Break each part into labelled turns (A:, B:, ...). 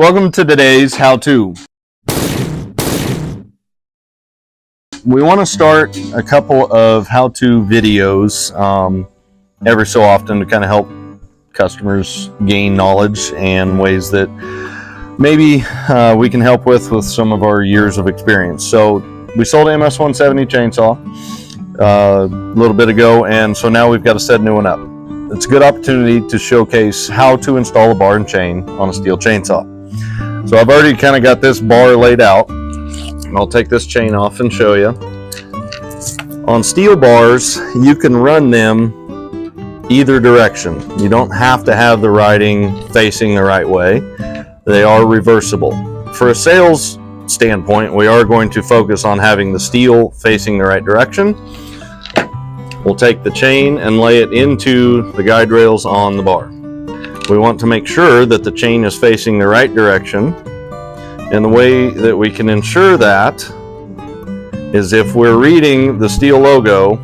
A: Welcome to today's how-to. We want to start a couple of how-to videos every so often to kind of help customers gain knowledge and ways that maybe we can help with some of our years of experience. So we sold an MS-170 chainsaw a little bit ago, and so now we've got to set a new one up. It's a good opportunity to showcase how to install a bar and chain on a STIHL chainsaw. So I've already kind of got this bar laid out. I'll take this chain off and show you. On STIHL bars, you can run them either direction. You don't have to have the writing facing the right way. They are reversible. For a sales standpoint, we are going to focus on having the STIHL facing the right direction. We'll take the chain and lay it into the guide rails on the bar. We want to make sure that the chain is facing the right direction, and the way that we can ensure that is if we're reading the STIHL logo,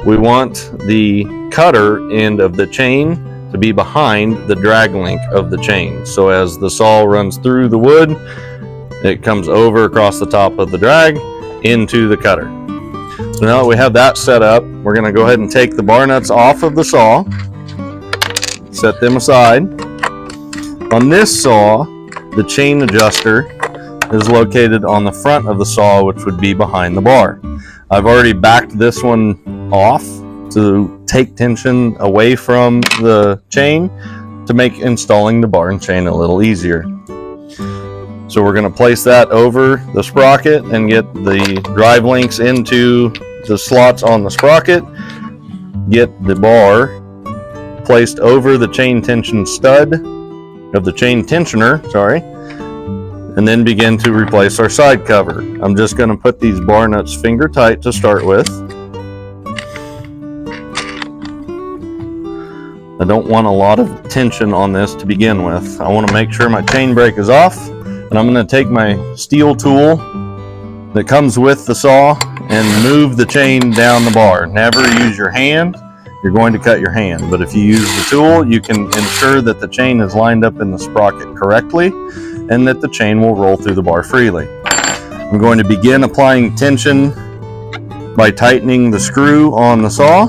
A: we want the cutter end of the chain to be behind the drag link of the chain. So as the saw runs through the wood, it comes over across the top of the drag into the cutter. So now that we have that set up, we're going to go ahead and take the bar nuts off of the saw, set them aside. On this saw, the chain adjuster is located on the front of the saw, which would be behind the bar. I've already backed this one off to take tension away from the chain to make installing the bar and chain a little easier. So we're going to place that over the sprocket and get the drive links into the slots on the sprocket, get the bar placed over the chain tension stud of the chain tensioner, and then begin to replace our side cover. I'm just going to put these bar nuts finger tight to start with. I don't want a lot of tension on this to begin with. I want to make sure my chain brake is off, and I'm going to take my STIHL tool that comes with the saw and move the chain down the bar. Never use your hand. You're going to cut your hand, but if you use the tool, you can ensure that the chain is lined up in the sprocket correctly and that the chain will roll through the bar freely. I'm going to begin applying tension by tightening the screw on the saw.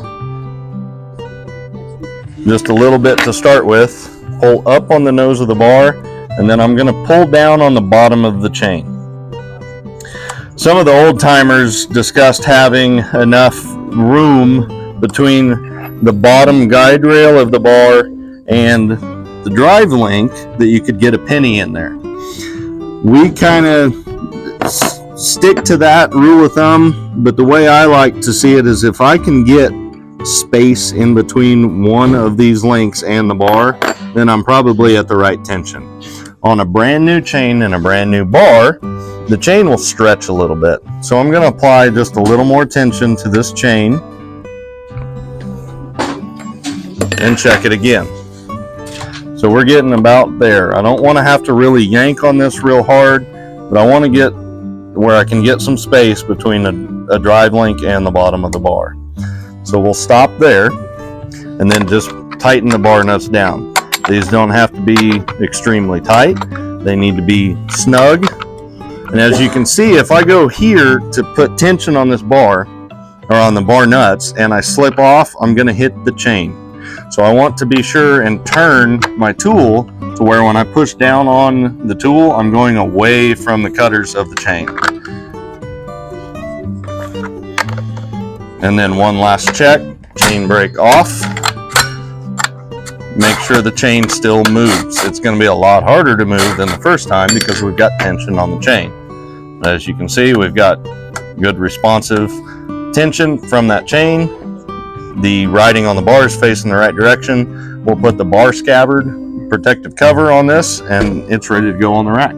A: Just a little bit to start with. Pull up on the nose of the bar, and then I'm going to pull down on the bottom of the chain. Some of the old timers discussed having enough room between the bottom guide rail of the bar and the drive link that you could get a penny in there. We kind of stick to that rule of thumb, but the way I like to see it is if I can get space in between one of these links and the bar, then I'm probably at the right tension. On a brand new chain and a brand new bar, the chain will stretch a little bit. So I'm going to apply just a little more tension to this chain and check it again. So we're getting about there. I don't want to have to really yank on this real hard, but I want to get where I can get some space between a drive link and the bottom of the bar. So we'll stop there and then just tighten the bar nuts down. These don't have to be extremely tight. They need to be snug. And as you can see, if I go here to put tension on this bar, or on the bar nuts, and I slip off, I'm going to hit the chain. So I want to be sure and turn my tool to where when I push down on the tool, I'm going away from the cutters of the chain. And then one last check, chain brake off. Make sure the chain still moves. It's going to be a lot harder to move than the first time because we've got tension on the chain. As you can see, we've got good responsive tension from that chain. The writing on the bar is facing the right direction. We'll put the bar scabbard protective cover on this, and it's ready to go on the rack.